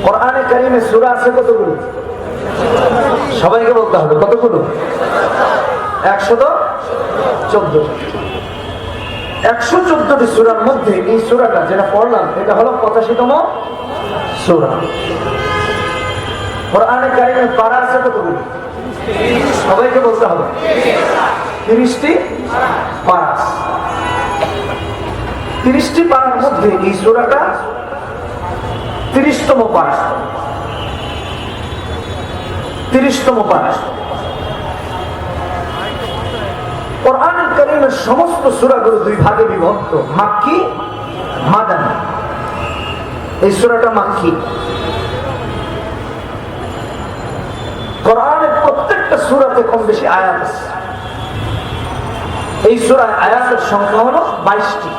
কোরআনে কারিমে সূরা আছে কতগুলো? সবাইকে বলতে হবে কতগুলো? 114। 114টি সূরার মধ্যে এই সূরাটা যেটা পড়লাম এটা হলো 85তম সূরা। কোরআনে কারিমে পারা আছে কতগুলো? সবাইকে বলতে হবে 30টি পারা। 30টি পারার মধ্যে এই সূরাটা 30তম পারা। 30তম পারা। কোরআনুল কারীমের সমস্ত সূরাগুলো দুই ভাগে বিভক্ত, মাক্কি, মাদানী। এই সূরাটা মাক্কি। কোরআনের প্রত্যেকটা সূরাতে কম বেশি আয়াত আছে। এই সূরায় আয়াতের সংখ্যা হলো 22টি।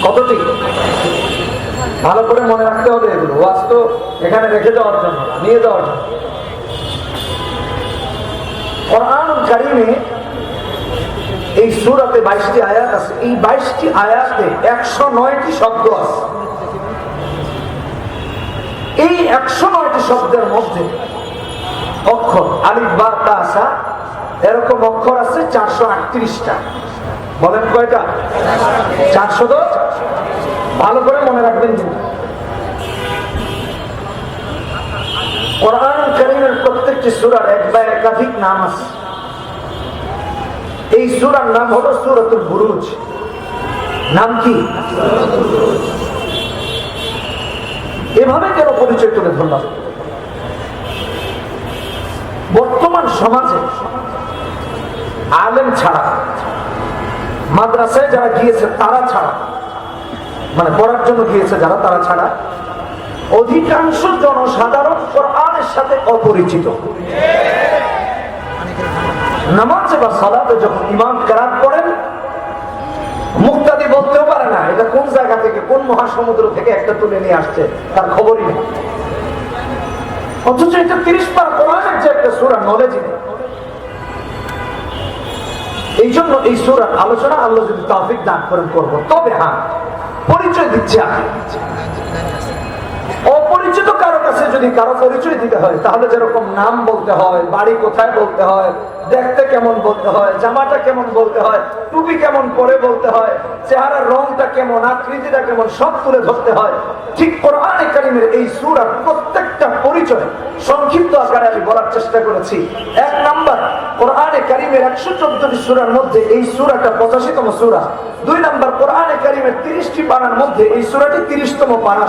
কতটি? ভালো করে মনে রাখতে হবে এগুলো, ওয়াজ তো এখানে রেখে দেওয়ার জন্য, নিয়ে যাওয়ার জন্য। কোরআনুল কারীমে এই সূরাতে 22টি আয়াত আছে। এই 22টি আয়াতে 109টি শব্দ আছে। এই 109টি শব্দের মধ্যে অক্ষর আলিফ বা তা সা এরকম অক্ষর আছে 438টা। বলেন কয়টা? 410। ভালো করে মনে রাখবেন কিন্তু কোরআনুল কারীমের প্রত্যেকটি সূরার এক বা একাধিক নাম আছে। এই সূরার নাম হলো সূরাতুল বুরুজ। নাম কি? এভাবে কেন পরিচয় তুলে ধরলাম? বর্তমান সমাজে আলেম ছাড়া, মাদ্রাসায় যারা গিয়েছে তারা ছাড়া, মানে পড়ার জন্য গিয়েছে যারা, তারা ছাড়া অধিকাংশ জনসাধারণ কোরআনের সাথে অপরিচিত। নামাজে বা সালাতে যখন ইমাম কেরাত পড়েন, মুক্তাদি বলতেও পারে না এটা কোন জায়গা থেকে, কোন মহাসমুদ্র থেকে একটা তুলে নিয়ে আসছে, তার খবরই নেই। অথচ এটা 30 পারা কোরআনের যে একটা সূরা, নলেজ নেই। এই জন্য এই সূরার আলোচনা আল্লাহ যদি তৌফিক দান করেন করবো। তবে হ্যাঁ, পরিচয় দিচ্ছে আমি। অপরিচিত কারো কাছে যদি কারো পরিচয় দিতে হয় তাহলে যেরকম নাম বলতে হয়, বাড়ি কোথায় বলতে হয়, দেখতে কেমন বলতে হয়, জামাটা কেমন বলতে হয়, টুপি কেমন পরে বলতে হয়, চেহারার রংটা কেমন, আকৃতিটা কেমন, সব তুলে ধরতে হয়। ঠিক কোরআনে কারীমের এই সূরার প্রত্যেকটা পরিচয় সংক্ষিপ্ত আকারে আমি বলার চেষ্টা করেছি। 1 নাম্বার, কোরআনে কারীমের 114টি সূরার মধ্যে এই সূরাটা 85তম সূরা। 2 নাম্বার, কোরআনে কারীমের 30টি পারার মধ্যে এই সূরাটি 30তম পারা।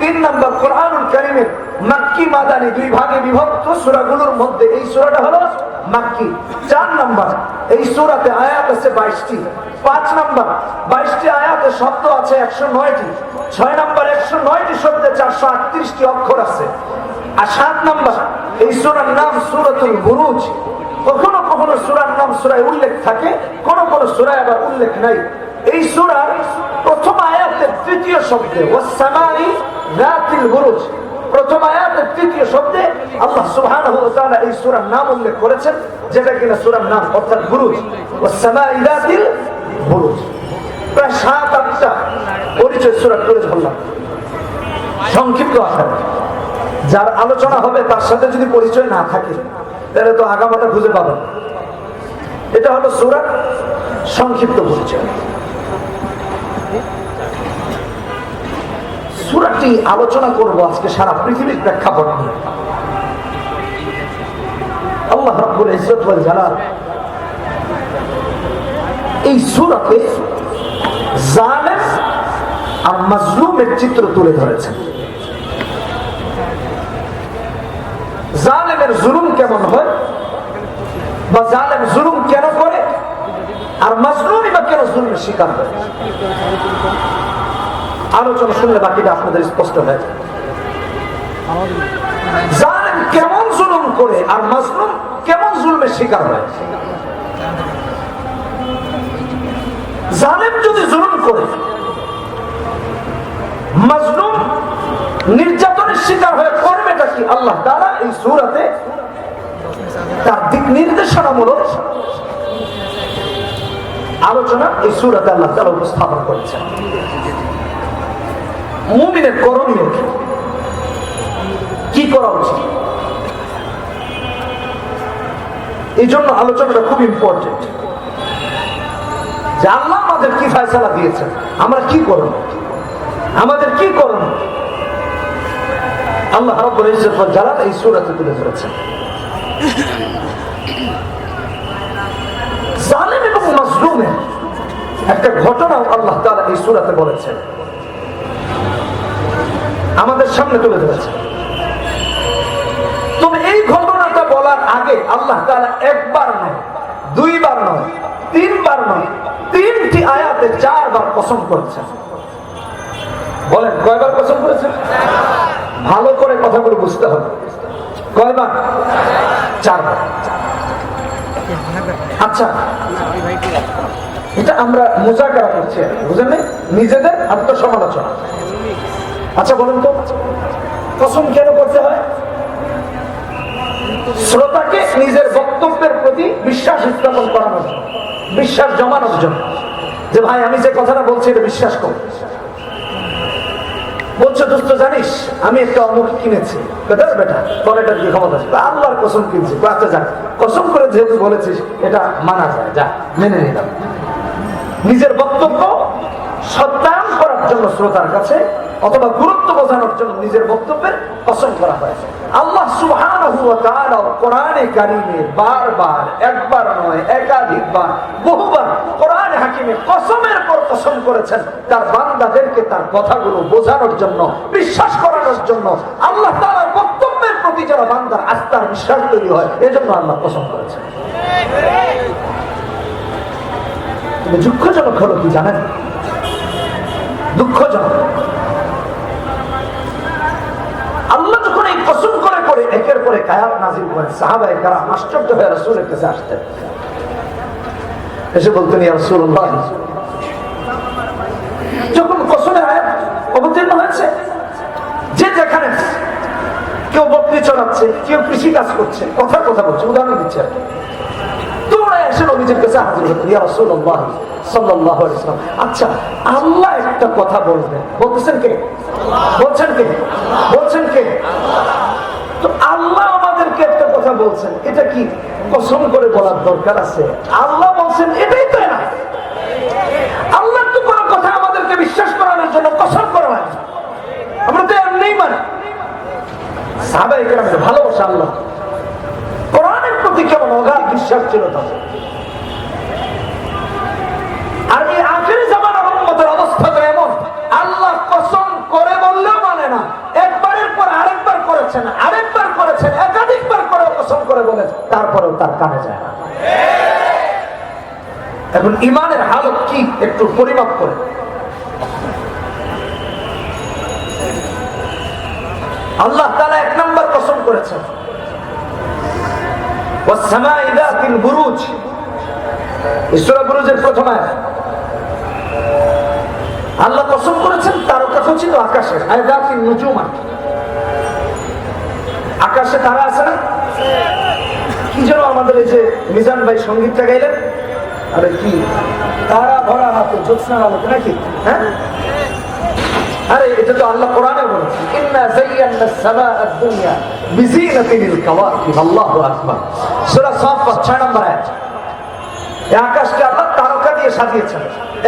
3 নাম্বার, কোরআনুল কারীমের মাক্কি মাদানী দুই ভাগে বিভক্ত সূরাগুলোর মধ্যে এই সূরাটা হলো মাক্কি। 4 নাম্বার, এই সূরাতে আয়াত আছে 22টি। 5 নাম্বার, 22টি আয়াতে শব্দ আছে 109টি। 6 নাম্বার, 109টি শব্দে 438টি অক্ষর আছে। আর 7 নাম্বার, এই সূরার নাম সূরাতুল বুরুজ। কখনো কখনো সূরার নাম সূরায় উল্লেখ থাকে, কোন কোন সূরায় আবার উল্লেখ নাই। এই সূরার প্রথম আয়াতের 3য় শব্দে ওয়াস-সামাই যাতিল বুরুজ, প্রথম আয়াতের 3য় শব্দে আল্লাহ সুবহানাহু ওয়া তাআলা এই সূরার নাম উল্লেখ করেছেন, যেটা কিনা সূরার নাম অর্থাৎ বুরুজ। ওয়াস-সামাই যাতিল বুরুজ। প্রায় 7-8টা পরিচয় সূরা করে ধরলাম সংক্ষিপ্ত আকারে। যার আলোচনা হবে তার সাথে যদি পরিচয় না থাকে তাহলে তো আগামাটা খুঁজে পাবেন। এটা হলো সূরার সংক্ষিপ্ত পরিচয়। সূরাটি আলোচনা করব আজকে সারা পৃথিবীর প্রেক্ষাপট নিয়ে। আল্লাহ রাব্বুল ইজ্জত ওয়াল জালাল এই সূরাতে জালেম আর মাজলুমের চিত্র তুলে ধরেছেন। জালেমের জুলুম কেমন হয়, বা জালেম জুলুম কেন করে, আর মাজলুমই বা কেন জুলুমের শিকার হয়, আলোচনা শুনলে বাকিটা আপনাদের স্পষ্ট হয়ে যায়। জালেম কেমন জুলুম করে আর মাজলুম কেমন জুলুমের শিকার হয়। জালেম যদি জুলুম করে, মাজলুম নির্যাতনের শিকার হয়ে করবেটা কি, আল্লাহ তাআলা এই সূরাতে তার দিক নির্দেশনামূলক আলোচনা এই সূরাতে আল্লাহ তাআলা উপস্থাপন করেছেন। মুমিনের করণীয় কি, এই জন্য আলোচনাটা খুব ইম্পর্টেন্ট, যে আল্লাহ আমাদের কি ফয়সালা দিয়েছেন, আমরা কি করব, আমাদের কি করব। আল্লাহ রাব্বুল ইজ্জত ওয়াল জালাল এই সূরাতে তুলে ধরেছেন। জালিম এবং মাজলুমের একটা ঘটনাও আল্লাহ তাআলা এই সূরাতে বলেছেন, আমাদের সামনে তুলে ধরেছেন। তবে এই ঘটনাটা বলার আগে আল্লাহ তাআলা একবার নয়, দুইবার নয়, তিনবার নয়, তিনটি আয়াতে 4 বার কসম করেছেন। বলেন কয়বার কসম করেছেন? ভালো করে কথাগুলো বুঝতে হবে। কয়বার? 4 বার। আচ্ছা, এটা আমরা মুজাকারা করছি, বুঝেন না, নিজেদের আত্মসমালোচনা। আচ্ছা বলেন তো, কসম কেন করতে হয়? শ্রোতাকে নিজের বক্তব্যের প্রতি বিশ্বাস স্থাপন করানোর জন্য, বিশ্বাস জমানোর জন্য, যে ভাই আমি যে কথাটা বলছি এটা বিশ্বাস কর। বলছো দোস্ত জানিস আমি একটা অমুক কিনেছি, বেটা তোর এটা কি ক্ষমতা আছে? আল্লাহর কসম কিনছি। আচ্ছা যাক, কসম করে যেহেতু বলেছিস এটা মানা যায়, যা মেনে নিলাম। নিজের বক্তব্য সত্যায়ন করার জন্য শ্রোতার কাছে অথবা গুরুত্ব বোঝানোর জন্য নিজের বক্তব্যের কসম করা হয়েছে। আল্লাহ সুবহানাহু ওয়া তাআলা কোরআনে কারীমে বারবার, একবার নয় একাধিকবার, বহুবার কোরআনে হাকিমে কসমের পর কসম করেছেন তার বান্দাদেরকে তার কথাগুলো বোঝানোর জন্য, বিশ্বাস করানোর জন্য। আল্লাহ তাআলার বক্তব্যের প্রতি যারা বান্দার আস্থার বিশ্বাস তৈরি হয়, এজন্য আল্লাহ কসম করেছেন। দুঃখজনক হলো কি জানেন? দুঃখজনক, আল্লাহ যখন এই কসম করে করে একের পরে আয়াত নাযিল করেন, সাহাবায়ে কেরাম আশ্চর্য হয়ে রাসূলের কাছে আসতেন, এসে বলতেন ইয়া রাসূলুল্লাহ, যখন কসমের আয়াত অবতীর্ণ হয়েছে, যে যেখানে কেউ বকরি চড়াচ্ছে, কেউ কৃষি কাজ করছে, কথার কথা বলছে, উদাহরণ দিচ্ছে আর কি, তোমরা এসে নবীজির কাছে হাজির হতেন, ইয়া রাসূলুল্লাহ সাল্লাল্লাহু আলাইহি ওয়াসাল্লাম, আচ্ছা আল্লাহ একটা কথা বলবেন, বলতেছেন কে? বলছেন কে? বলছেন কে? তো আল্লাহ আমাদেরকে একটা কথা বলছেন, এটা কি কসম করে বলার দরকার আছে? আল্লাহ বলছেন, এটাই তো না। আল্লাহ তো কোনো কথা আমাদেরকে বিশ্বাস করানোর জন্য কসম করা হয়, আমরা তো এমনিই মানি। সাহাবায়ে কেরামের ভালোবাসা আল্লাহ, কোরআনের প্রতি কেমন অগাধ বিশ্বাস ছিল তাদের। আর এই আখিরি জামানার উম্মতের অবস্থা তো এমন, আল্লাহ কসম করে বললেও মানে না, একবারের পর আরেকবার করেছেন, আরেকবার করেছেন, একাধিকবার করে কসম করে বলেন, তারপরেও তার কানে যায় না। এখন ইমানের হালত কি একটু পরিমাপ করে। আল্লাহ তাআলা 1 নম্বর কসম করেছেন, ওয়াস-সামা'i যাতিল বুরুজ, সূরা বুরুজের প্রথম আয়াত। আল্লাহ কসম করেছেন তারকা খচিত আকাশে, আয়াতিন নুজুমা, আকাশে তারা আছে না? কি যেন আমাদের এই যে মিজান ভাই সঙ্গীতটা গাইলেন, আরে কি তারা ভরা হাতে জ্যোৎস্নার আলোতে নাকি? হ্যাঁ, আরে এটা তো আল্লাহ কোরআনে বলেছেন, ইন্না যায়্যানাস সামাআদ দুনিয়া বিজিনাতিল কাওয়াকিব। আল্লাহু আকবার। সূরা সাফফাত 6 নম্বর আয়াত। এই আকাশকে আল্লাহ তারকা দিয়ে সাজিয়েছেন,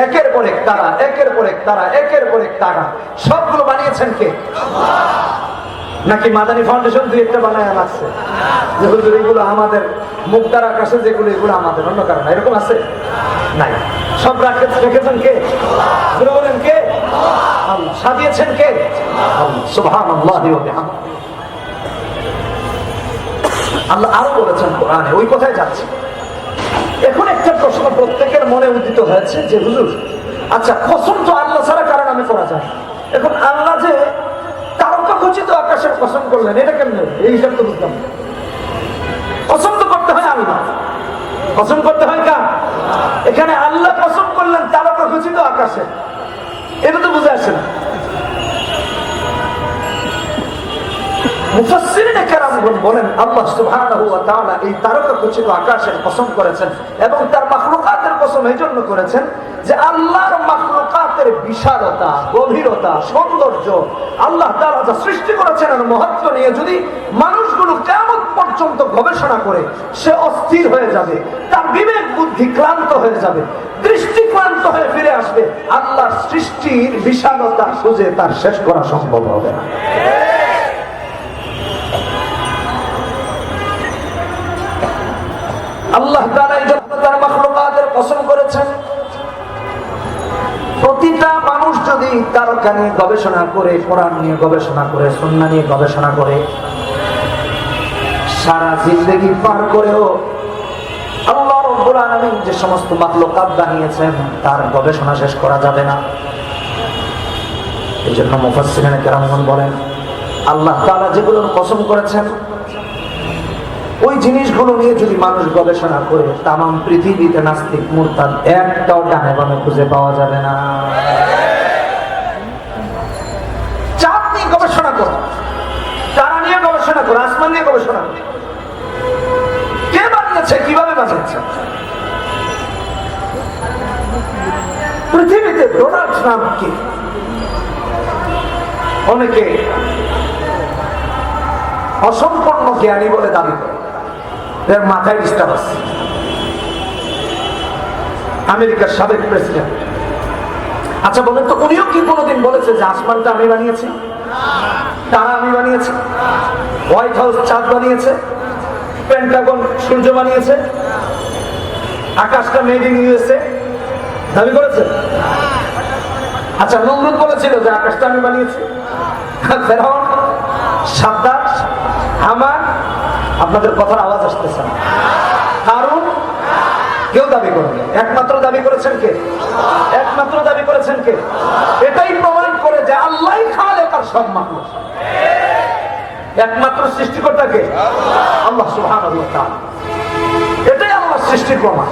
একের পর এক তারা, একের পর এক তারা, একের পর এক তারা। সবগুলো বানিয়েছেন কে? আল্লাহ। নাকি মাদানী ফাউন্ডেশন দুই একটা বানায় লাগছে, যেগুলো এগুলো আমাদের, মুক্তার আকাশে যেগুলো এগুলো আমাদের, অন্য কারণ এরকম আছে নাই। সব রেখেছেন কে? বলেন কে? আল্লাহ। সাজিয়েছেন কে? আল্লাহ। সুবহানাল্লাহি ওয়া বিহামদিহি। আল্লাহ আরো বলেছেন কোরআনে, ওই কথায় যাচ্ছে। এখন একটা প্রশ্ন প্রত্যেকের মনে উদিত হয়েছে যে হুজুর, আচ্ছা কসম তো আল্লাহ ছাড়া কারো নামে করা যায়, এখন আল্লাহ যে তারকা খচিত আকাশের কসম করলেন, এটা কেমন? এই হিসাব তো বুঝলাম। কসম তো করতে হয় আল্লাহ, কসম করতে হয় কার? এখানে আল্লাহ কসম করলেন তারকা খচিত আকাশে, এটা তো বুঝে আসে না। মুফাসসিরিনে কেরামগণ বলেন আল্লাহ সুবহানাহু ওয়া তাআলা এই তারকা খচিত আকাশের কসম করেছেন এবং তার মাখলুকাতের কসম এই জন্য করেছেন যে আল্লাহর মাখলুকাতের বিশালতা, গভীরতা, সৌন্দর্য, আল্লাহ তাআলা যা সৃষ্টি করেছেন আর মহত্ব নিয়ে যদি মানুষগুলো কিয়ামত পর্যন্ত গবেষণা করে, সে অস্থির হয়ে যাবে, তার বিবেক বুদ্ধি ক্লান্ত হয়ে যাবে, দৃষ্টি ক্লান্ত হয়ে ফিরে আসবে। আল্লাহর সৃষ্টির বিশালতা খুঁজে তার শেষ করা সম্ভব হবে না। আল্লাহ তাআলা এই জন্য তার মাখলুকাতের কসম করেছেন, প্রতিটা মানুষ যদি তারকা নিয়ে গবেষণা করে, কোরআন নিয়ে গবেষণা করে, সুন্নাহ নিয়ে গবেষণা করে, সারা জিন্দেগি পার করেও আল্লাহ রাব্বুল আলামিন যে সমস্ত মাখলুকাত বানিয়েছেন তার গবেষণা শেষ করা যাবে না। এই জন্য মুফাসসিরিনে কেরামগণ বলেন, আল্লাহ তাআলা যেগুলোর কসম করেছেন ওই জিনিসগুলো নিয়ে যদি মানুষ গবেষণা করে, তামাম পৃথিবীতে নাস্তিক মুরতাদ একটাও ডানে বামে খুঁজে পাওয়া যাবে না। চাঁদ নিয়ে গবেষণা করো, তারা নিয়ে গবেষণা করো, আসমান নিয়ে গবেষণা করো, কে বানিয়েছে, কিভাবে বানিয়েছে। পৃথিবীতে ডোনাল্ড ট্রাম্পকে অনেকে অসম্পূর্ণ জ্ঞানী বলে দাবি করে, এর মাথায় ডিস্টার্ব আছে। আমেরিকার সাবেক প্রেসিডেন্ট, আচ্ছা বলেন তো, উনিও কি কোনোদিন বলেছে যে আসমানটা আমি বানিয়েছি, তারা আমি বানিয়েছি, হোয়াইট হাউস চাঁদ বানিয়েছে, পেন্টাগন সূর্য বানিয়েছে, আকাশটা মেড ইন ইউএসএ দাবি করেছে? আচ্ছা নমরুদ বলেছিল যে আকাশটা আমি বানিয়েছি, ফেরাউন, সাদ্দাত, হামান, আপনাদের কথার আওয়াজ আসতেছে না, হারুন, কেউ দাবি করেন। একমাত্র দাবি করেছেন কে? একমাত্র দাবি করেছেন কে? এটাই প্রমাণ করে যে আল্লাহই খালেক আর সব মাখলুক। একমাত্র সৃষ্টিকর্তা কে? আল্লাহ সুবহানাহু ওয়া তাআলা। এটাই আল্লাহর সৃষ্টির প্রমাণ।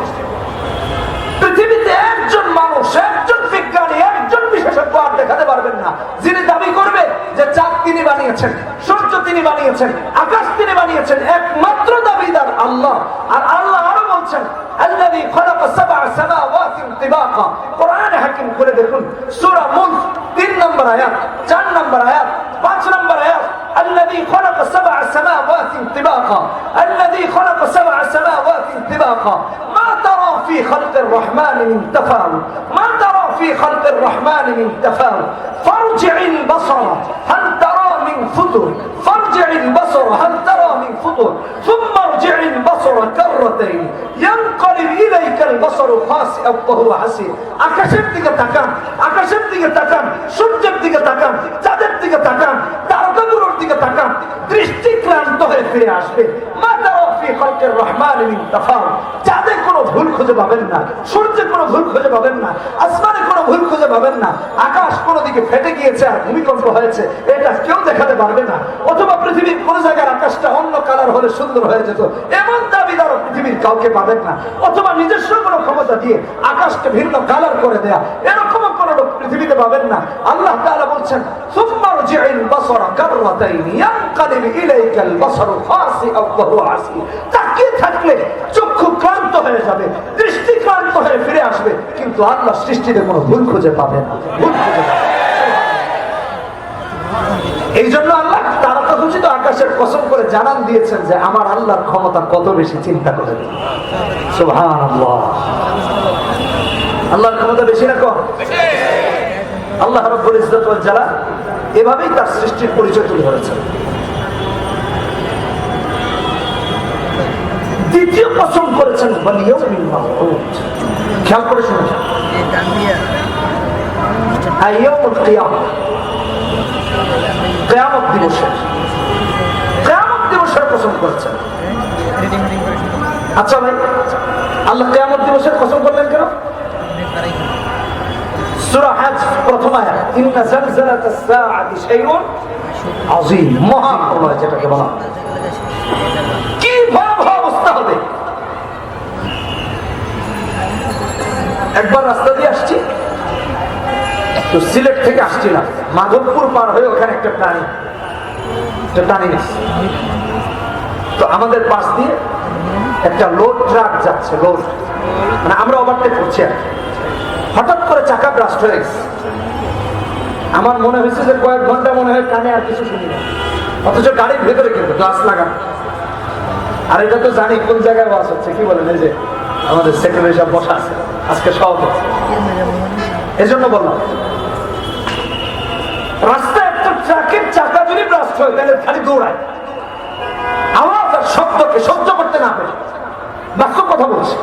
পৃথিবীতে একজন মানুষ, একজন বিজ্ঞানী, একজন বিশেষজ্ঞ আর দেখাতে পারবেন না যিনি দাবি করবে যে চাঁদ তিনি বানিয়েছেন, সূর্য তিনি বানিয়েছেন, আকাশ তিনি বানিয়েছেন। একমাত্র দাবিদার আল্লাহ। আর আল্লাহ আরো বলছেন, আল্লাযী খালাকা সাবআ সামাওয়াতিন তিবাকা। কোরআনে হাকিম খুলে দেখুন, সূরা মুলক 3 নম্বর আয়াত, 4 নম্বর আয়াত, 5 নম্বর আয়াত। الذي خلق 7 سماوات طباقا الذي خلق 7 سماوات طباقا ما ترى في خلق الرحمن من تفاوت ما ترى في خلق الرحمن من تفاوت فارجع البصر هل ترى من فطر فارجع البصر هل ترى من فطر ثم ارجع البصر كرتين ينقلب إليك البصر خاسئا وهو حسير। আকাশের দিকে তাকান, আকাশের দিকে তাকান, সূর্যের দিকে তাকান, চাঁদের দিকে তাকান, তারকাগুলোর দিকে তাকান, দৃষ্টি ক্লান্ত হয়ে ফিরে আসবে। মা তারা ফি খালকির রহমান মিন তাফাউত। চাঁদে কোনো ভুল খুঁজে পাবেন না, সূর্যে কোনো ভুল খুঁজে পাবেন না, আসমানে কোনো ভুল খুঁজে পাবেন না। আকাশ কোনো দিকে ফেটে গিয়েছে আর ভূমিকম্প হয়েছে, এটা কেউ দেখাতে পারবে না। অথবা পৃথিবীর কোন জায়গার আকাশটা অন্য কালার হলে সুন্দর হয়ে যেত, এমন দাবিদারও পৃথিবীর কাউকে পাবেন না। অথবা নিজস্ব কোনো ক্ষমতা দিয়ে আকাশকে ভিন্ন কালার করে দেয়া, এরকমও কোনো লোক পৃথিবীতে পাবেন না। আল্লাহ তাআলা বলছেন, সুম্মা রজি'ল বাসারা কাররাতাইন ইয়ানকালিবু ইলাইকাল বাসারু খাসিআন ওয়া হুয়া হাসীর। তাকিয়ে থাকলে চক্ষু ক্লান্ত হয়ে যাবে, দৃষ্টি ক্লান্ত হয়ে ফিরে আসবে, কিন্তু আল্লাহ সৃষ্টিতে কোনো ভুল খুঁজে পাবে না, ভুল খুঁজে পাবে। এই জন্য আল্লাহ তারকাখচিত আকাশের কসম করে জানান দিয়েছেন যে আমার আল্লাহর ক্ষমতা কত বেশি, চিন্তা করে। সুবহানাল্লাহ। আল্লাহর ক্ষমতা বেশি না কম? আল্লাহ রাব্বুল ইজ্জত ওয়াল জালাল এভাবেই তার সৃষ্টির পরিচয় তুলে ধরেছেন। দ্বিতীয় কসম করেছেন ওয়াল ইয়াউমিল মাউউদ। খেয়াল করে শুনুন, আইয়ামুল কিয়ামah, কিয়ামত দিবসের, কিয়ামত দিবসের কসম করেছেন। আচ্ছা ভাই, আল্লাহ কিয়ামত দিবসের কসম করলেন কেন? সূরা হজ প্রথম আয়াত, ইন্না জালজালাতাস সাআতি শাইউন আযীম। মহাপ্রলয় যেটাকে বলা, কি ভয়াবহ অবস্থা হবে। একবার রাস্তা দিয়ে আসছি তো, সিলেট থেকে আসছিলাম, মাধবপুর পার হয়ে ওখানে একটা প্রাণী তো আমাদের পাশ দিয়ে একটা লোড ট্রাক যাচ্ছে, লোড মানে আমরা ওভারটেক করছি আর হঠাৎ করে চাকা ব্রাস্ট হয়ে গেছে। আমার মনে হয়েছে যে কয়েক ঘন্টা মনে হয় কানে আর কিছু শুনি না, অথচ গাড়ির ভেতরে কিন্তু গ্লাস লাগানো। আর এটা তো জানি কোন জায়গায় বাস হচ্ছে, কি বলেন, এই যে আমাদের সেক্রেটারি সব বসা আছে আজকে সব, এজন্য বললাম রাস্তায় একটা ট্রাকের চাকা যদি ব্লাস্ট হয় তাহলে খালি দৌড়ায়, আওয়াজ আর শব্দকে সহ্য করতে না পারে। বাস্তব কথা বলছি,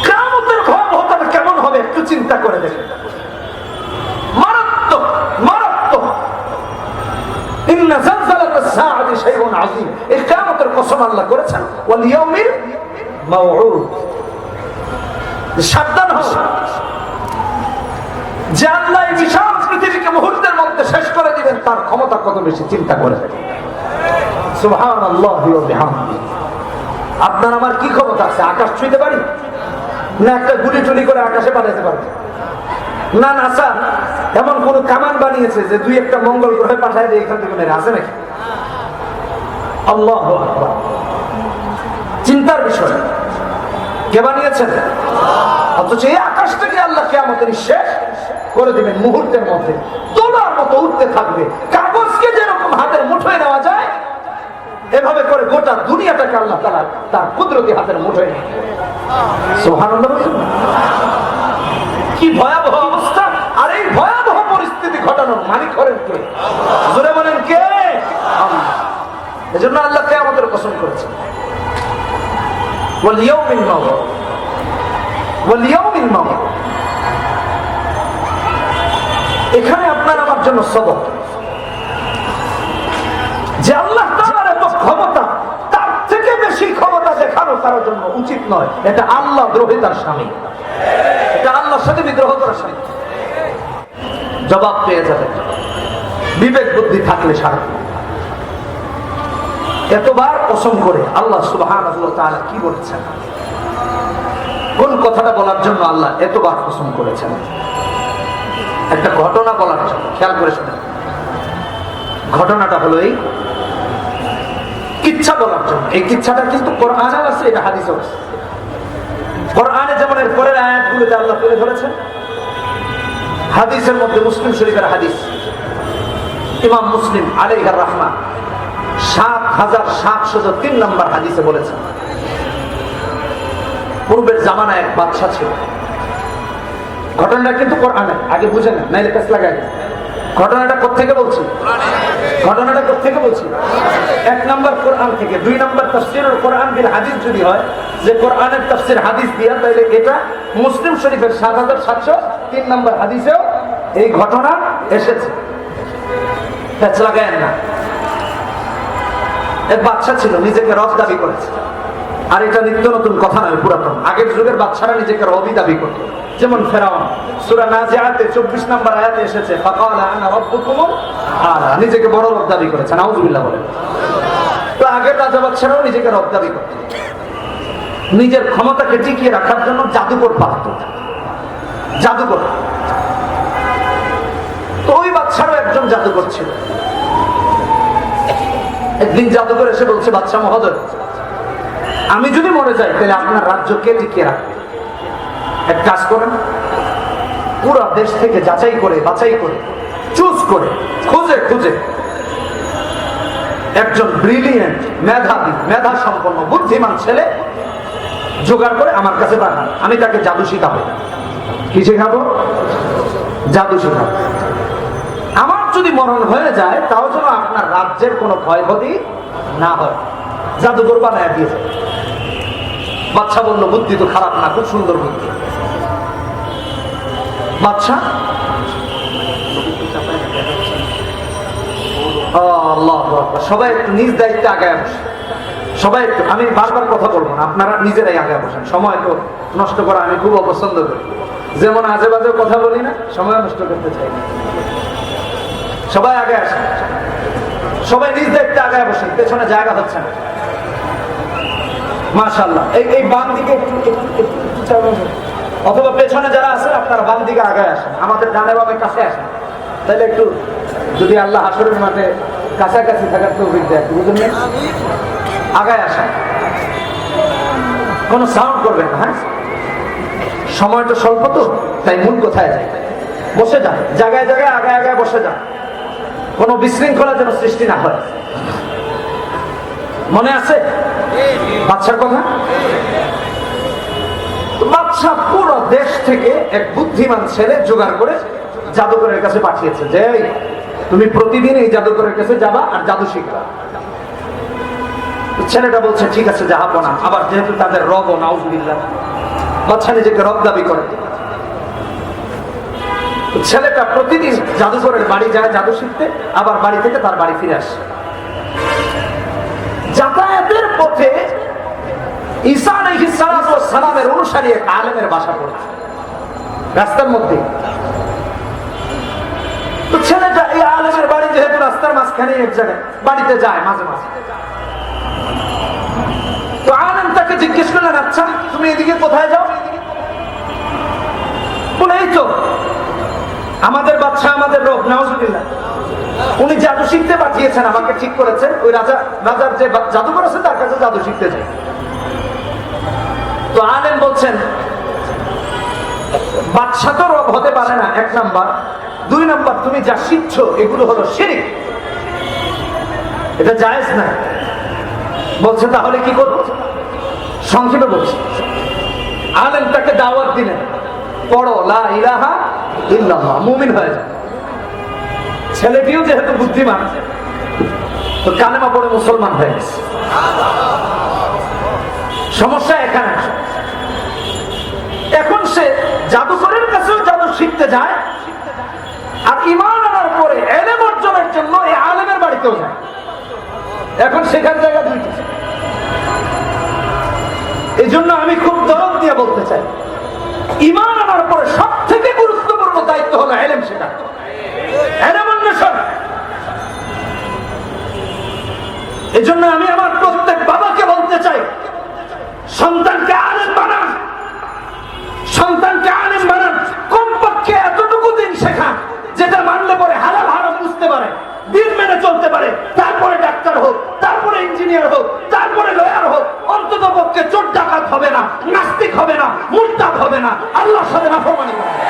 কিয়ামতের ভয়াবহতা কেমন হবে একটু চিন্তা করে দেখেন। মারাত্মক মারাত্মক। ইন্না জালজালাতাস সাআতি শাইউন আযীম। এই কিয়ামতের কসম আল্লাহ করেছেন, ওয়াল ইয়াউমিল মাউউদ। সাবধান হও যে আল্লাহ এই বিশাল পৃথিবীকে মুহূর্তের মধ্যে শেষ করে দিবেন, তার ক্ষমতা কত বেশি চিন্তা করে দেখেন। সুবহানাল্লাহি ওয়া বিহামদিহি। আপনার আমার কি ক্ষমতা আছে? আকাশ ছুঁইতে পারি না? একটা গুলি টুলি করে আকাশে পাঠাতে পারবে না? নাসা এমন কোন কামান বানিয়েছে যে দুই একটা মঙ্গল গ্রহে পাঠায় দিয়ে এখান থেকে মেরে, আছে নাকি? আল্লাহু আকবার। চিন্তার বিষয়, কে বানিয়েছেন? অথচ এই আকাশটাকে আল্লাহ কিয়ামতের শেষ করে দিবেন মুহূর্তের মধ্যে, তোলার মতো উঠতে থাকবে। কাগজকে যেরকম হাতের মুঠোয় নেওয়া যায়, এভাবে করে গোটা দুনিয়াটাকে আল্লাহ তাআলা তার কুদরতি হাতের মুঠোয় নেয়। সুবহানাল্লাহ। কি ভয়াবহ অবস্থা! আর এই ভয়াবহ পরিস্থিতি ঘটানোর মালিক হলেন কে? জোরে বলেন কে? আল্লাহ। এজন্য আল্লাহ কিয়ামতের কসম করেছেন, ওয়াল ইয়াউমিল মাউউদ, ওয়াল ইয়াউমিল মাউউদ। এখানে আপনার আমার জন্য সবক যে আল্লাহ তাআলার এত ক্ষমতা, তার থেকে বেশি ক্ষমতা দেখানো কারোর জন্য উচিত নয়। এটা আল্লাহ দ্রোহিতার স্বামী, এটা আল্লাহর সাথে বিদ্রোহ করার স্বামী। জবাব পেয়ে যাবে বিবেক বুদ্ধি থাকলে সারা। এতবার কসম করে আল্লাহ সুবহানাহু ওয়া তাআলা কি বলেছেন, কোন কথাটা বলার জন্য আল্লাহ এতবার কসম করেছেন? একটা ঘটনা বলার জন্য। খেয়াল করে শুনেন, ঘটনাটা হলো এই কিচ্ছা বলার জন্য। এই কিচ্ছাটা কিন্তু কোরআনেও আছে, এটা হাদিসেও আছে। কোরআনে যেমন এর পরের আয়াতগুলোতে আল্লাহ তুলে ধরেছেন, হাদিসের মধ্যে মুসলিম শরীফের হাদিস, ইমাম মুসলিম আলাইহির রাহমা ৭৭০৩ নম্বর হাদিসে বলেছেন, পূর্বের জামানায় এক বাদশা ছিল। ঘটনাটা কিন্তু কোরআনে, আগে বুঝে না, নাইলে কাজ লাগায়। ঘটনাটা কোত্থেকে বলছি? ঘটনাটা কোত্থেকে বলছি? ১ নম্বর কোরআন থেকে। ২ নম্বর তাফসীরুল কোরআন বিল হাদিস যদি হয়, যে কোরআনের তাফসীর হাদিস দিয়া, তাহলে এটা মুসলিম শরীফের ৭৭০৩ নম্বর হাদিসেও এই ঘটনা এসেছে। প্যাচ লাগায়েন না। এক বাদশা ছিল, নিজেকে রব দাবি করেছে। আর এটা নিত্য নতুন কথা নয়, পুরাতন। আগের যুগের বাদশারা নিজেকে রবই দাবি করত, যেমন ফেরাউন। সূরা নাজিআতে ২৪ নম্বর আয়াতে এসেছে, ফাকালা আনা রাব্বুকুমুল আ'লা, নিজেকে বড় রব দাবি করেছে। নাউযুবিল্লাহ বলেন। তো আগের রাজা বাদশারাও নিজেকে রব দাবি করত। নিজের ক্ষমতাকে টিকিয়ে রাখার জন্য জাদুকর পালত, জাদুকর। তো ওই বাদশারও একজন জাদুকর ছিল। একদিন জাদুকর এসে বলছে, বাদশা মহোদয়, আমি যদি মরে যাই তাহলে আপনার রাজ্য কে টিকিয়ে রাখবে? এক কাজ করেন, পুরো দেশ থেকে যাচাই করে, বাছাই করে, চুজ করে, খুঁজে খুঁজে একজন ব্রিলিয়েন্ট, মেধাবী, মেধা সম্পন্ন, বুদ্ধিমান ছেলে জোগাড় করে আমার কাছে পাঠান। আমি তাকে জাদু শিখাবো। কি শেখাবো? জাদু শেখাবো। আমার যদি মরণ হয়ে যায়, তাও যেন আপনার রাজ্যের কোনো ক্ষয়ক্ষতি না হয়। জাদুকর বানায় দিয়েছে। বাদশা বলল, বুদ্ধি তো খারাপ না, খুব সুন্দর বুদ্ধি। বাদশা আল্লাহু আকবার, সবাই একটু নিজ দায়িত্বে আগায় বসে। সবাই একটু, আমি বারবার কথা বলবো না, আপনারা নিজেরাই আগায় বসেন। সময় তো নষ্ট করা আমি খুব অপছন্দ করি। যেমন আজে বাজে কথা বলি না, সময় নষ্ট করতে চাই না। সবাই আগে আসেন, সবাই নিজ দায়িত্বে আগায় বসেন, পেছনে জায়গা হচ্ছে না। মাশাআল্লাহ। এই বাম দিকে অথবা পেছনে যারা আছে আপনারা বাম দিকে আগায় আসেন, আমাদের ডানে বামে কাছে আসেন। তাহলে একটু, যদি আল্লাহ হাসরের মাঠে কাছাকাছি থাকার তৌফিক দেয়, বুঝলেন না? আগায় আসেন, কোনো সাউন্ড করবেন না। হ্যাঁ, সময়টা স্বল্প তো, তাই মূল কোথায় যায়? বসে যান, জায়গায় জায়গায় আগায় আগায় বসে যান, কোনো বিশৃঙ্খলা যেন সৃষ্টি না হয়। মনে আছে বাদশার কথা? বাদশা পুরো দেশ থেকে এক বুদ্ধিমান ছেলে জোগাড় করে জাদুকরের কাছে পাঠিয়েছে যে তুমি প্রতিদিন এই জাদুকরের কাছে যাবা আর জাদু শিখবা। ছেলেটা বলছে ঠিক আছে যাবো না। আবার যেহেতু তাদের রব ও নাউজুবিল্লাহ, বাদশা নিজেকে রব দাবি করে। ছেলেটা প্রতিদিন জাদুকরের বাড়ি যায় জাদু শিখতে, আবার বাড়ি থেকে তার বাড়ি ফিরে আসে। যাতায়াতের পথে ঈসা আলাইহিস সালামের অনুসারী এক আলেমের বাসা পড়েছে রাস্তার মধ্যে। তো ছেলেটা এই আলেমের বাড়ি যেহেতু রাস্তার মাঝখানে এক জায়গায় বাড়িতে যায় মাঝে মাঝে। তো আলেম তাকে জিজ্ঞেস করলেন, আচ্ছা তুমি এদিকে কোথায় যাও? বলে এই তো আমাদের বাদশা, আমাদের রব নাউজুবিল্লাহ, উনি জাদু শিখতে পাঠিয়েছেন, আমাকে ঠিক করেছেন ওই রাজার যে জাদুকর আছে তার কাছে জাদু শিখতে যাই। তো আলেম বলছেন বাদশা তো রব হতে পারে না, এক নাম্বার। দুই নাম্বার তুমি যা শিখছো এগুলো হলো শিরক, এটা জায়েজ না। বলছে তাহলে কি করবো? সংক্ষেপে বলছে আলেম তাকে দাওয়াত দিলেন, পড়ো লা ইলাহা ইল্লাল্লাহ, মুমিন হয়ে যায়। ছেলেটিও যেহেতু বুদ্ধিমান, তো কালেমা পড়ে মুসলমান হয়ে গেছে। সমস্যা এখানে, এখন সে জাদুকরের কাছেও জাদু শিখতে যায়, আর ঈমান আনার পরে ইলম অর্জনের জন্য এই আলেমের বাড়িতেও যায়। এখন সেখান জায়গা দুইটা। এই জন্য আমি খুব দরদ দিয়ে বলতে চাই, ঈমান আনার পরে সব থেকে গুরুত্বপূর্ণ দায়িত্ব হলো ইলম শেখা, ইলম অন্বেষণ। এই জন্য আমি আমার প্রত্যেক বাবাকে বলতে চাই, সন্তানকে আলেম বানান, সন্তানকে আলেম বানান। কমপক্ষে এতটুকু দিন শেখান যেটা মানলে পরে হালাল হারাম বুঝতে পারে, দিন মেনে চলতে পারে, তারপরে ডাক্তার হোক, তারপরে ইঞ্জিনিয়ার হোক, তারপরে লয়ার হোক। অন্তত পক্ষে চোর ডাকাত হবে না, নাস্তিক হবে না, মুরতাদ হবে না, আল্লাহর সাথে নাফরমানি করবে না।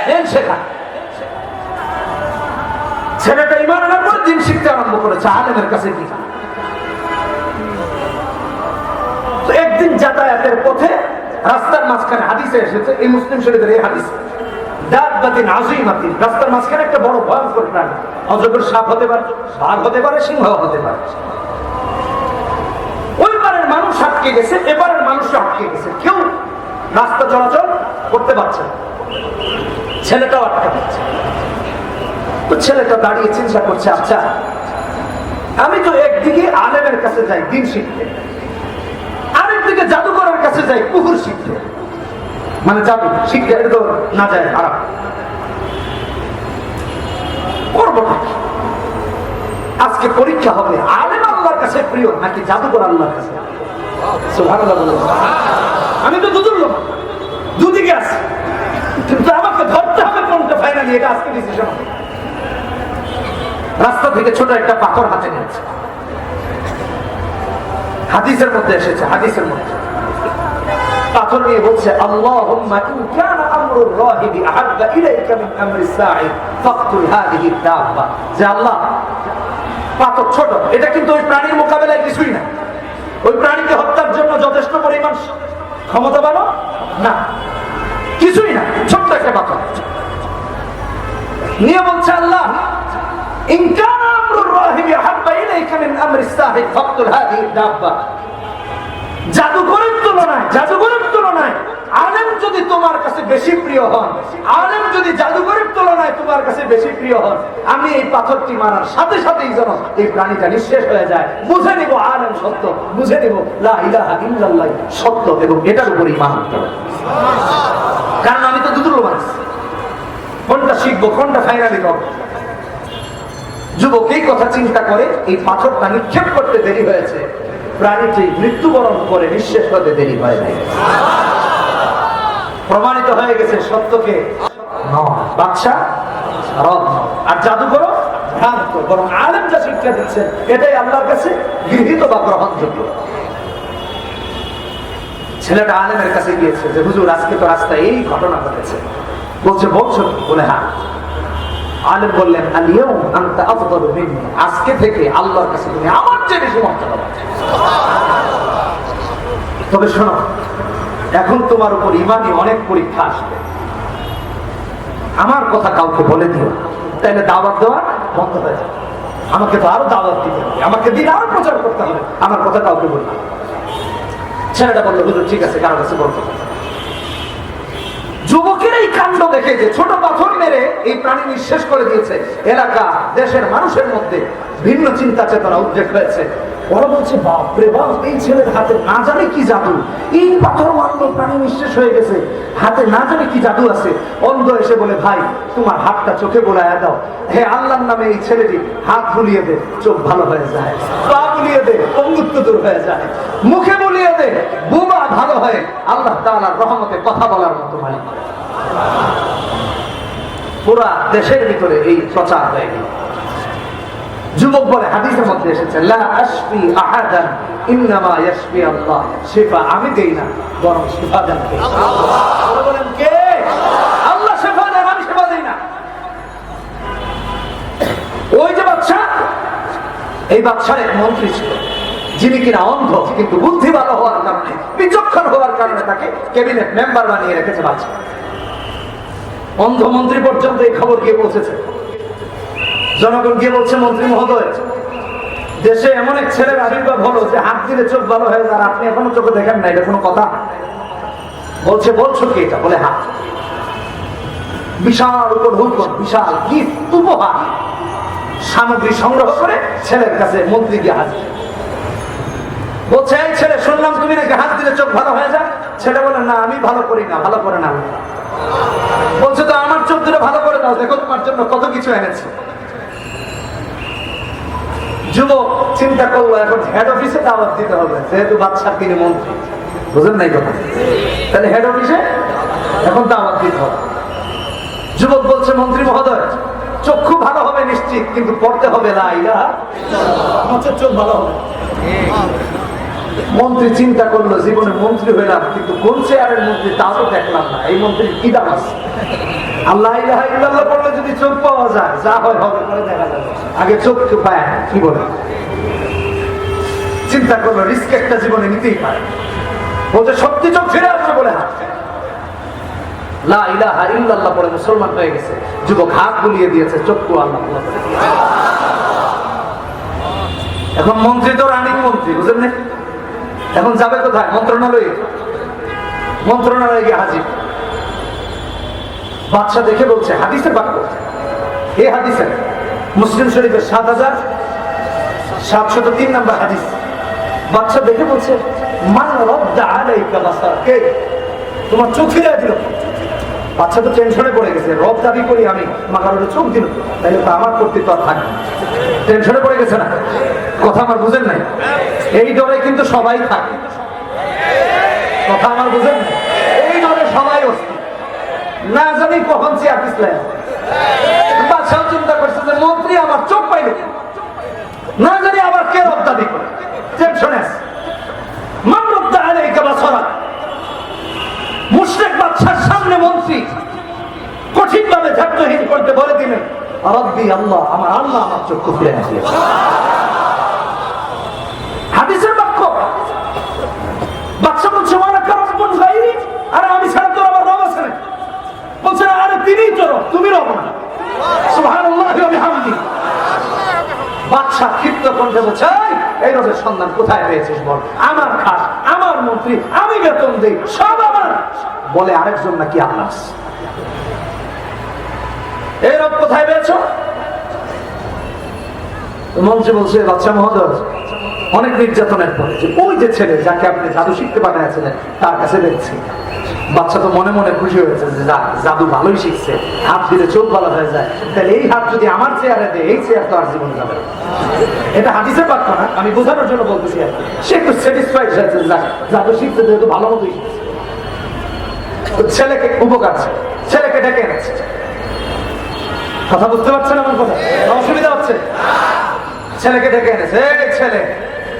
দিন শেখা। ছেলেটা ঈমান আনার পর দিন শিখতে আরম্ভ করেছে আলেমের কাছে কি। তো একদিন যাতায়াতের পথে রাস্তার মাঝখানে হাদিসে এসেছে, এই মুসলিম শরীফের এই হাদিস, দাব্বাতিন আযীমাতিন, রাস্তার মাঝখানে একটা বড় ভয়ঙ্কর প্রাণী, অজগর সাপ হতে পারে, বাঘ হতে পারে, সিংহ হতে পারে। ওই পারের মানুষ আটকে গেছে, এবারের মানুষ আটকে গেছে, কেউ রাস্তা চলাচল করতে পারছে না, ছেলেটাও আটকে যাচ্ছে। তো ছেলেটা দাঁড়িয়ে চিন্তা করছে, আচ্ছা আমি তো একদিকে আলেমের কাছে যাই দিন শিখতে, আরেকদিকে জাদুকরের কাছে যাই কুকুর শিখতে, মানে জাদু শিখতে, এটা তো না যায় খারাপ, করবো না। আজকে পরীক্ষা হবে আলেম আল্লাহর কাছে প্রিয় নাকি জাদুকর আল্লাহর কাছে। সুবহানাল্লাহ বলুন। আমি তো দুদিকে আছি, কিন্তু আমাকে ধরতে হবে কোনটা ফাইনালি, এটা আজকে ডিসিশন হবে। রাস্তা থেকে ছোট একটা পাথর হাতে নিয়েছে, হাদিসের মধ্যে এসেছে, হাদিসের মধ্যে পাথর নিয়ে বলছে, আল্লাহুম্মা ইন কানা আমরুর রাহিবি আহাব্বা ইলাইকা মিন আমরিস সাঈ ফাকতুল হাযিহি দাব্বা। যে আল্লাহ, পাথর ছোট, এটা কিন্তু ওই প্রাণীর মোকাবেলায় কিছুই না, ওই প্রাণীকে হত্যার জন্য যথেষ্ট পরিমাণ ক্ষমতা বানো না, কিছুই না, ছোট্ট একটা পাথর নিয়ে বলছে, আল্লাহ ইন কানা আমরুর রাহিবি আহাব্বা ইলাইকা মিন আমরিস সাঈ ফাকতুল হাযিহি দাব্বা। জাদুকরের তুলনায় আলেম যদি তোমার কাছে বেশি প্রিয় হন, আলেম যদি জাদুকরের তুলনায় তোমার কাছে বেশি প্রিয় হন, আমি এই পাথরটি মারার সাথে সাথেই যেন এই প্রাণীটা নিঃশেষ হয়ে যায়। বুঝে নিব আলেম সত্য, বুঝে নিব লা ইলাহা ইল্লাল্লাহ সত্য, এবং এটার উপর ঈমান আনতে হবে। কারণ আমি তো দুদুল্য মানুষ, কোনটা শিখবো, কোনটা ফাইনালি করবো। যুবক এই কথা চিন্তা করে এই পাথরটা নিক্ষেপ করতে দেরি হয়েছে, প্রাণীটি মৃত্যুবরণ করে নিঃশেষ হতে দেরি হয় নাই। প্রমাণিত হয়ে গেছে সত্যকে বাদশা রব আর জাদুকর ভ্রান্ত, বরং আলেম যা শিক্ষা দিচ্ছেন এটাই আল্লাহর কাছে গৃহীত বা গ্রহণযোগ্য। ছেলেটা আলেমের কাছে গিয়েছে যে হুজুর আজকে তো রাস্তায় এই ঘটনা ঘটেছে, বলছে বলছো কি? বলে হ্যাঁ। আলেম বললেন আলিয়াউম আনতা আফদালু মিন্নি, আজকে থেকে আল্লাহর কাছে তুমি আমার চেয়ে বেশি মর্যাদা পাচ্ছ। তবে শোনো, এখন তোমার উপর ইমানি অনেক পরীক্ষা আসবে, আমার কথা কাউকে বলে দিও, তাইলে দাওয়াত দেওয়া বন্ধ হয়ে যাবে। আমাকে তো আরো দাওয়াত দিতে হবে, আমাকে দিন আরো প্রচার করতে হবে, আমার কথা কাউকে বললাম। ছেলেটা বললো হুজুর ঠিক আছে, কারো কাছে বলতে হবে। যুবকের এই কাণ্ড দেখে যে ছোট পাথর মেরে এই প্রাণী নিঃশেষ করে দিয়েছে, এলাকা দেশের মানুষের মধ্যে ভিন্ন চিন্তা চেতনা উদ্রেক হয়েছে। ওরা বলছে বাপরে বাপ, এই ছেলের হাতে না জানে কি জাদু, এই পাথর মারলো প্রাণী নিঃশেষ হয়ে গেছে, হাতে না জানে কি জাদু আছে। অন্ধ এসে বলে ভাই তোমার হাতটা চোখে বোলায়া দাও, হে আল্লাহর নামে এই ছেলেটি হাত বুলিয়ে দে, চোখ ভালো হয়ে যায়, পা বুলিয়ে দে, অঙ্গুত্ব দূর হয়ে যায়, মুখে বুলিয়ে দে, বুবা ভালো হয়, আল্লাহ তাআলার রহমতে কথা বলার মতো মালিক। পুরা দেশের ভিতরে এই প্রচার হয়ে গেল। যুবক বলে হাদিসের মধ্যে এসেছে লা আশফি আহাদান ইন্নামা ইয়াশফি আল্লাহ, শিফা আমি দেই না বরং শিফা দেন কে? আল্লাহ বলেন কে? আল্লাহ শিফা দেন, আমি শিফা দেই না। ওই যে বাদশা, এই বাদশার এক মন্ত্রী ছিল যিনি কিনা অন্ধ, কিন্তু বুদ্ধি ভালো হওয়ার কারণে, বিচক্ষণ হওয়ার কারণে তাকে ক্যাবিনেট মেম্বার বানিয়ে রেখেছে বাদশা। অন্ধ মন্ত্রী পর্যন্ত এই খবর গিয়ে পৌঁছেছে। জনগণ গিয়ে বলছে মন্ত্রী মহোদয়, দেশে এমন এক ছেলের আবির্ভাব হলো যে হাত দিলে চোখ ভালো হয়ে যায়, আপনি এখনো চোখে দেখেন না, এটা কোনো কথা? বলছে বলছো কি এটা? বলে হ্যাঁ। বিশাল উপঢৌকন, বিশাল গিফট উপহার সামগ্রী সংগ্রহ করে ছেলের কাছে মন্ত্রী গিয়ে হাজির। বলছে এই ছেলে, শুনলাম তুমি নাকি হাত দিলে চোখ ভালো হয়ে যায়। ছেলে বলে না, আমি ভালো করি না, ভালো করে না। বলছে তো আমার চোখ দিলে ভালো করে দাও, দেখো তোমার জন্য কত কিছু এনেছে। যুবক চিন্তা করলো এখন হেড অফিসে দাওয়াত দিতে হবে, যেহেতু বাদশার তিনি মন্ত্রী, বুঝেন নাই কথা, তাহলে হেড অফিসে এখন দাওয়াত দিতে হবে। যুবক বলছে মন্ত্রী মহোদয়, চক্ষু ভালো হবে নিশ্চিত, কিন্তু পড়তে হবে লা ইলাহা ইল্লাল্লাহ, চোখ ভালো হবে। মন্ত্রী চিন্তা করলো জীবনে মন্ত্রী হইলাম, কিন্তু কোন চেয়ারের মন্ত্রী তা তো দেখলাম না, এই মন্ত্রীর কি দাম আছে? আল্লাহ ইলাহা ইল্লাল্লাহ পড়লে যদি চোখ পাওয়া যায়, যা হয় হবে, পরে দেখা যাবে, আগে চোখ পায় না, কি বলে? চিন্তা করলো রিস্ক একটা জীবনে নিতেই পারে। বলতে সত্যি চোখ ফিরে আসবে বলে হাত লা ইলাহা ইল্লাল্লাহ পড়ে মুসলমান হয়ে গেছে। যুবক হাত বুলিয়ে দিয়েছে, চক্ষু আল্লাহ। এখন মন্ত্রী তো রানিং মন্ত্রী, বুঝলেন না? এখন যাবে কোথায়? মন্ত্রণালয়ে। মন্ত্রণালয়ে গিয়ে হাজির। বাদশা দেখে বলছে হাদিসের বাক্য, এই হাদিসের মুসলিম শরীফের ৭,৭০৩ নম্বর হাদিস। বাদশা দেখে বলছে মান রাদ্দা আলাইকা বাসারকে, তোমার চোখ ফিরে দিল। বাচ্চা তো টেনশনে পড়ে গেছে, রব দাবি করি আমি, মাগার চোখ দিল, তাইলে তো আমার কর্তৃত্ব আর থাকবে। টেনশনে পড়ে গেছে না? কথা আমার বুঝেন নাই? এই ডরে কিন্তু সবাই থাকে, কথা আমার বুঝেন নাই? এই ডরে সবাই অস্থির, না জানি কখন চেয়ার পিছলাই। বাদশাহ চিন্তা করছে যে মন্ত্রী আমার চোখ পাইল, না জানি আবার কে রব দাবি করে, টেনশনে আছে। মান রাদ্দা আলাইকা বাসারাক, মুশরিক বাদশার সামনে মন্ত্রী কঠিন ভাবে ধার্যহীন করতে বলে দিলেন রব্বি আল্লাহ, আমার আল্লাহ আমার চক্ষু ফিরে আসলে। হাদিসের বাক্য। বাদশা বলছে ওয়ালাকা রাব্বুন গায়রি, আরে আমি ছাড়া তো আমার রব আছে না। বলছে আরে তিনিই তো রব, তুমি রব না। সুবহানাল্লাহি ওয়া বিহামদিহি। বাদশা ক্ষিপ্ত কণ্ঠে বলছে এই রবের সন্ধান কোথায় পেয়েছিস বল, আমার খাস, আমার মন্ত্রী, আমি বেতন দেই, সব আমার। বলে আরেকজন নাকি আল্লাহ। এই রব কোথায় পেয়েছো? মন্ত্রী বলছে বাদশা মহোদয়, অনেক নির্যাতনের পরে যে ওই যে ছেলে যাকে আপনি জাদু শিখতে পাঠিয়েছিলেন তার কাছে দেখছি। বাচ্চা তো মনে মনে খুশি হয়েছে যে জাদু ভালোই শিখছে, হাত দিলে চোখ ভালো হয়ে যায়, তাহলে এই হাত যদি আমার চেয়ারে দেয়, এই চেয়ার তো আর জীবন যাবে। এটা হাদিসের বাক্য না, আমি বোঝানোর জন্য বলতেছি। আর সে একটু স্যাটিসফাইড হয়েছে, জাদু শিখতে যেহেতু ভালো মতোই শিখছে। ছেলেকে উপকার, ছেলেকে ডেকে এনেছে। কথা বুঝতে পারছেন আমার কথা? অসুবিধা হচ্ছে? ছেলেকে ডেকে এনেছে, এই ছেলে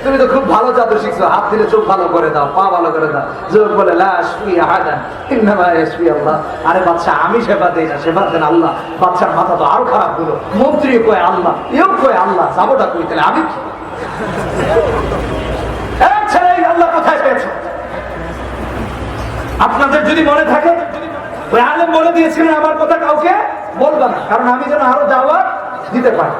তুমি তো খুব ভালো জাদু শিখছো, হাত দিলে চোখ ভালো করে দাও, পা ভালো করে দাও। যুবক বলে লা ইয়াশফি আহাদান ইন্নামা ইয়াশফি আল্লাহ। আরে বাচ্চা, আমি সেবা দেই না, সেবা দেন আল্লাহ। বাচ্চার মাথা তো আরো খারাপ হলো, মন্ত্রী কয় আল্লাহ, এও কয় আল্লাহ, যাবোটা কই তাহলে আমি কি? ছেলে আল্লাহ কোথায় পেয়েছে? আপনাদের যদি মনে থাকে, ওই আলেম বলে দিয়েছিলেন আমার কথা কাউকে বলবা না, কারণ আমি যেন আরো দাওয়াত দিতে পারি।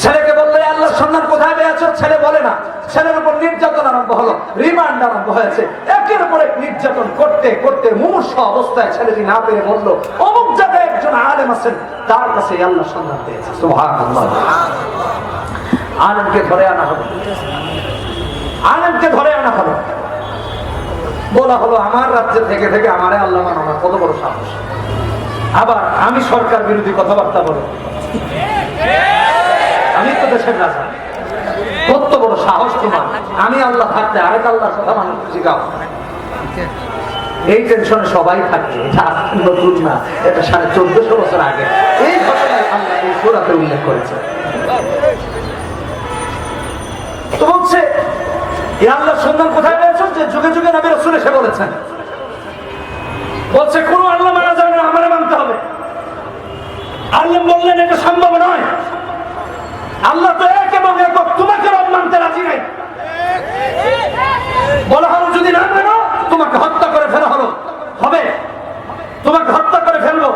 ছেলেকে বললে আল্লাহর সন্ধান কোথায় পেয়েছো, ছেলে বলে না। ছেলের উপর নির্যাতন আরম্ভ হলো, রিমান্ড আরম্ভ হয়েছে। একের পর এক নির্যাতন করতে করতে মুমূর্ষু অবস্থায় ছেলেটি না পেরে বলল, অমুক জায়গায় একজন আলেম আছেন, তার কাছে আল্লাহর সন্ধান পেয়েছে। সুবহানাল্লাহ। আলেমকে ধরে আনা হলো, আলেমকে ধরে আনা হলো। বলা হলো আমার রাজ্যে থেকে থেকে আমারে আল্লাহ মানো না, কত বড় সাহস। আবার আমি সরকার বিরোধী কথাবার্তা বলো, আমি তো দেশের রাজা, কত বড় সাহস তোমার। আমি আল্লাহ থাকতে আরেক আল্লাহর কথা মানুষ শিখাও। এই টেনশনে সবাই থাকে, এটা নতুন না, এটা 1450 বছর আগে এই ঘটনায় আল্লাহ এই সূরাতে উল্লেখ করেছে। তো বলছে এই আল্লাহর সন্ধান কোথায় পেয়েছো? যে যুগে যুগে নবী রাসূল এসে বলেছেন। বলছে কোন আল্লাহ মানা যাবে না, আমারে মানতে হবে। আল্লাহ বললেন এটা সম্ভব নয়, আল্লাহ তো এক এবং একক, তোমাকে রব মানতে রাজি নাই। বলা হলো যদি না মানো তোমাকে হত্যা করে ফেলা হলো হবে, তোমাকে হত্যা করে ফেলবো।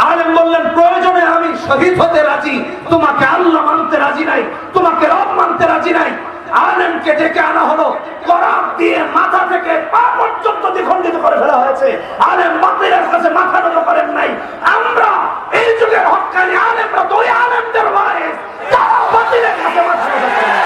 আলেম বললেন প্রয়োজনে আমি শহীদ হতে রাজি, তোমাকে আল্লাহ মানতে রাজি নাই, তোমাকে রব মানতে রাজি নাই। আলেমকে ডেকে আনা হলো, করাত দিয়ে মাথা থেকে পা পর্যন্ত দ্বিখণ্ডিত করে ফেলা হয়েছে। আলেম বাতিলের কাছে মাথা নত করেন নাই। আমরা এই যুগের হক্কানি আলেমরা তো ওই আলেমদের ওয়ারিস, তারা বাতিলের কাছে মাথা নত করেন না।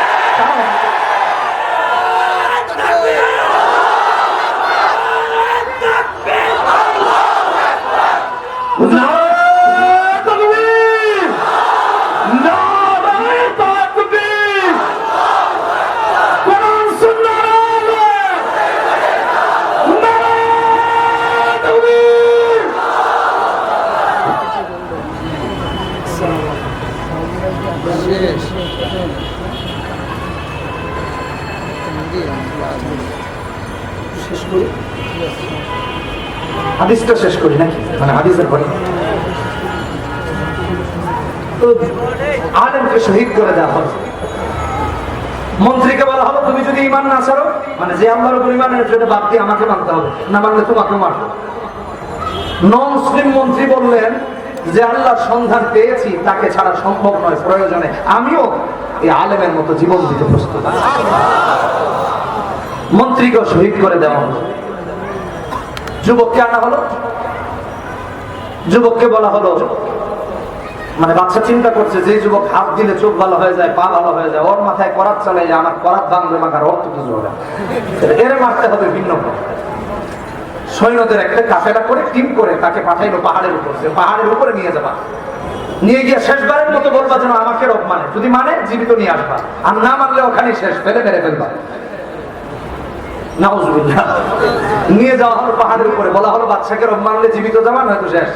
হাদিসটা শেষ করি নাকি, মানে হাদিসের পরে আলেমকে শহীদ করে দেওয়া হলো। মন্ত্রীকে বলা হলো তুমি যদি ঈমান না ছাড়ো, মানে যে আল্লাহর উপর ঈমান এনেছে সেটা বাদ দিয়ে আমাকে মানতে হবে, না মানলে তোমাকে মারবো। নন মুসলিম মন্ত্রী বললেন যে আল্লাহর সন্ধান পেয়েছি, তাকে ছাড়া সম্ভব নয়, প্রয়োজনে আমিও এই আলেমের মতো জীবন দিতে প্রস্তুত। মন্ত্রীকেও শহীদ করে দেওয়া হলো। যুবককে আনা হলো, যুবককে বলা হলো, মানে বাচ্চা চিন্তা করছে যে যুবক হাত দিলে চোখ ভালো হয়ে যায়, পা ভালো হয়ে যায়, ওর মাথায় করাত চালাই যায়, আমার করাত ভাঙবে মাখার অর্থ কিছু হবে, এর মারতে হবে ভিন্ন। সৈন্যদের একটা কাফেলা করে টিম করে তাকে পাঠাইলো পাহাড়ের উপর, পাহাড়ের উপরে নিয়ে যাবা, নিয়ে গিয়ে শেষবারের মতো বলবা যেন আমাকে রব মানে, যদি মানে জীবিত নিয়ে আসবা, আর না মানলে ওখানে শেষ, ফেলে মেরে ফেলবা। নাউজুবিল্লাহ। নিয়ে যাওয়া হলো পাহাড়ের উপরে, বলা হলো বাচ্চাকে রব মানলে জীবিত যাবা, নয়তো শেষ।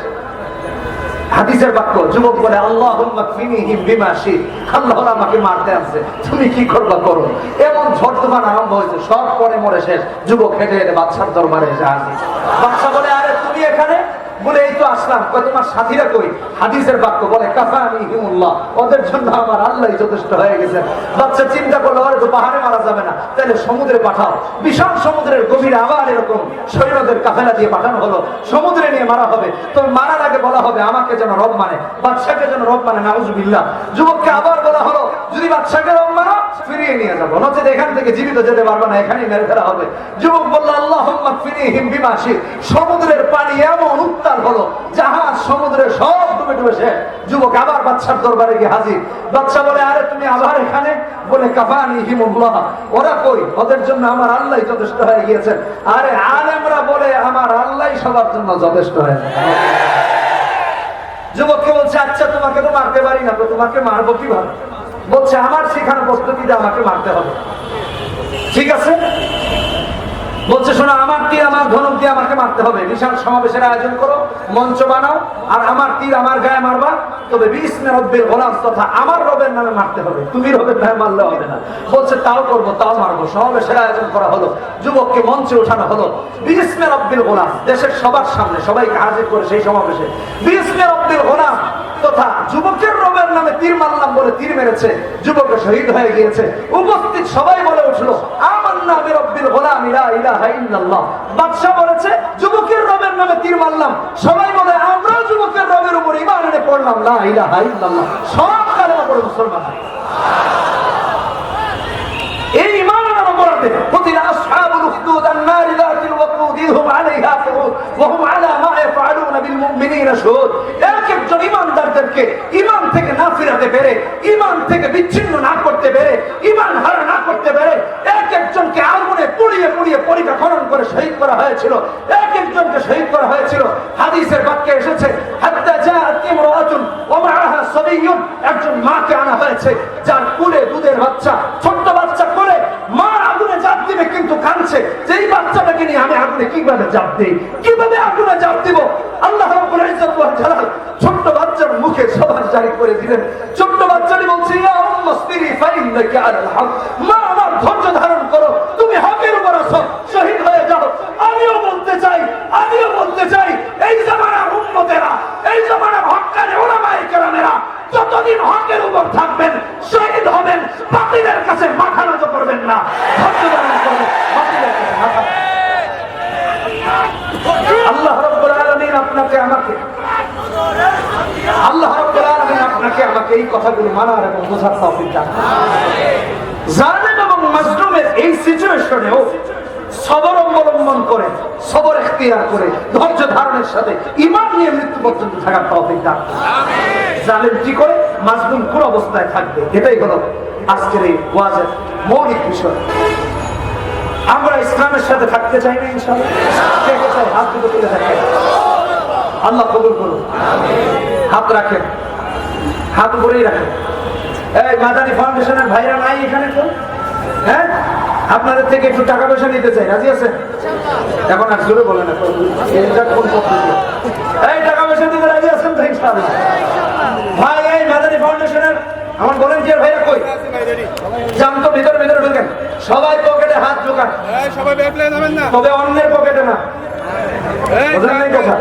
হাদিসের বাক্য, যুবক বলে আল্লাহুম্মা কফিনিহিম বিমা শি'ত, আল্লাহ আমাকে মারতে আসছে, তুমি কি করবা করো। এমন ঝড় তুফান আরম্ভ হয়েছে, সব পরে মরে শেষ। যুবক হেঁটে হেঁটে বাদশার দরবারে এসে হাজির। বাদশা বলে আরে তুমি এখানে? বলে এই তো আসলাম। কই তোমার সাথীরা কই? হাদিসের বাক্য বলে কাফানিহিমুল্লাহ, ওদের জন্য আমার আল্লাহই যথেষ্ট হয়ে গেছে। বাদশা চিন্তা করলো আরে তো পাহাড়ে মারা যাবে না, তাহলে সমুদ্রে পাঠাও। বিশাল সমুদ্রের গভীরে আবার এরকম সৈন্যদের কাফেলা দিয়ে পাঠানো হলো, সমুদ্রে নিয়ে মারা হবে। তো মারার আগে বলা হবে আমাকে যেন রব মানে, বাদশাকে যেন রব মানে। নাউজুবিল্লাহ। যুবককে আবার বলা হলো যদি বাদশাকে রব মানো ফিরিয়ে নিয়ে যাবো, নচেত এখান থেকে জীবিত যেতে পারবে না, এখানেই মেরে ফেলা হবে। যুবক বলল আল্লাহুম্মা কফিনিহিম বিমা শি'ত। সমুদ্রের পানি এমন উত্তাল হলো, জাহাজ সমুদ্রে সব ডুবে ডুবে শেষ। যুবক আবার বাদশার দরবারে গিয়ে হাজির। বাদশা বলে আরে তুমি আবার এখানে? বলে কাফানিহিমুল্লাহ, ওরা কই? ওদের জন্য আমার আল্লাহই যথেষ্ট হয়ে গিয়েছেন। আরে আলেমরা বলে আমার আল্লাহই সবার জন্য যথেষ্ট হয়ে গেছে। যুবককে বলছে আচ্ছা তোমাকে তো মারতে পারি না, তো তোমাকে মারবো কিভাবে? বলছে আমার শেখানো পদ্ধতিতে আমাকে মারতে হবে। ঠিক আছে, বলছে শোনো, আমার তীর আমার ধনুক দিয়ে আমাকে মারতে হবে, বিশাল সমাবেশের আয়োজন করো, মঞ্চ বানাও, আর আমার তীর আমার গায়ে মারবা, তবে বিসমি রব্বিল গোলাম, তথা আমার রবের নামে মারতে হবে, তুমি রবের নামে মারলে হবে না। বলছে তাও করবো, তাও মারবো। সমাবেশের আয়োজন করা হলো, যুবককে মঞ্চে ওঠানো হলো, বিসমি রব্বিল গোলাম, দেশের সবার সামনে সবাইকে হাজির করে সেই সমাবেশে বিসমি রব্বিল গোলাম তথা যুবকের রবের নামে তীর মারলাম বলে তীর মেরেছে, যুবক শহীদ হয়ে গিয়েছে। উপস্থিত সবাই বলে উঠলো আমান্না বিরব্বিল গোলাম লা ইলাহা ইল্লাল্লাহ। বাদশা বলেছে যুবকের রবের নামে তীর মারলাম, সবাই বলে আমরাও যুবকের রবের উপর ঈমান এনে পড়লাম লা ইলাহা ইল্লাল্লাহ। সব কালেমা পড়ে মুসলমান। এই ঈমান আনার অপরাধে কুতিলা আসহাবুল উখদুদ আন-নার যাতিল ওয়াকুদ ইহুম আলাইহা কুউদ ওয়া হুম আলা মা ইয়াফআলুনা বিল মুমিনিনা শুহুদ। একজন ঈমানদারদেরকে ঈমান থেকে না ফিরাতে পেরে, ঈমান থেকে বিচ্ছিন্ন না করতে পেরে, ঈমান হারা না করতে পেরে এক একজনকে আগুনে পুড়িয়ে পুড়িয়ে পরিখা খনন করে শহীদ করা হয়েছিল। এক একজনকে শহীদ করা হয়েছিল। হাদিসের বাক্যে এসেছে হাত্তা জাআত ইমরাআতুন ওয়া মাআহা সাবিয়্যুন, একজন মাকে আনা হয়েছে যার কোলে দুধের বাচ্চা, ছোট্ট বাচ্চা কোলে, মা আগুনে জাপ দিবে কিন্তু কাঁদছে, যেই বাচ্চাটাকে নিয়ে আমি আগুনে কিভাবে জাপ দেই, কিভাবে আগুনে জাপ দিব। আল্লাহ রাব্বুল ইজ্জত ওয়া জালাল ছোট্ট বাচ্চার মুখে সবার জারি করে দিলেন। ছোট্ট বাচ্চাটি বলছে ইয়া উম্মাসবিরি ফাইন্নাকা আলাল হক, মা আমার ধৈর্য ধারণ করো, তুমি হকের উপর আছো, শহীদ হয়ে যাও। আমিও বলতে চাই এই জামানার উম্মতেরা, এই জামানার হক্কানি উলামায়ে কেরামেরা যতদিন হকের উপর থাকবেন, শহীদ হবেন, বাতিলের কাছে মাথা নত করবেন না, ধৈর্য ধারণ করবেন, বাতিলের কাছে মাথা। আল্লাহ রাব্বুল আলামিন আপনাকে আমাকে এই কথাগুলো মানার এবং বোঝার তৌফিক দান করুন। জালিম এবং মাজলুমের এই সিচুয়েশনেও সবর অবলম্বন করে, সবর ইখতিয়ার করে, ধৈর্য ধারণের সাথে ঈমান নিয়ে মৃত্যু পর্যন্ত থাকার তৌফিক দান করুন। জালিম কি করে, মাজলুম কোন অবস্থায় থাকবে, এটাই হলো আজকের এই ওয়াজের মৌলিক বিষয়। আমরা ইসলামের সাথে থাকতে চাই না ইনশাআল্লাহ? কে কে চাই? হাত দুটো তুলে দেখেন। আল্লাহ কবুল করুন। হাত রাখেন, হাত উপরেই রাখেন। এই মাদানী ফাউন্ডেশনের ভাইরা নাই এখানে তো? হ্যাঁ, আপনাদের থেকে একটু টাকা পয়সা নিতে চাই, রাজি আছেন? এখন আর জোরে বলেন, এটা কোন পদ্ধতি? এই টাকা পয়সা দিতে রাজি আছেন তো ইনশাআল্লাহ? ভাই এই মাদানী ফাউন্ডেশনের আমার ভলান্টিয়ার ভাইরা কই? যান তো ভিতরে ভিতরে ঢুকেন, সবাই পকেটে হাত ঢোকান, সবাই ব্যাগ নিয়ে যাবেন না, তবে অন্যের পকেটে না। কথা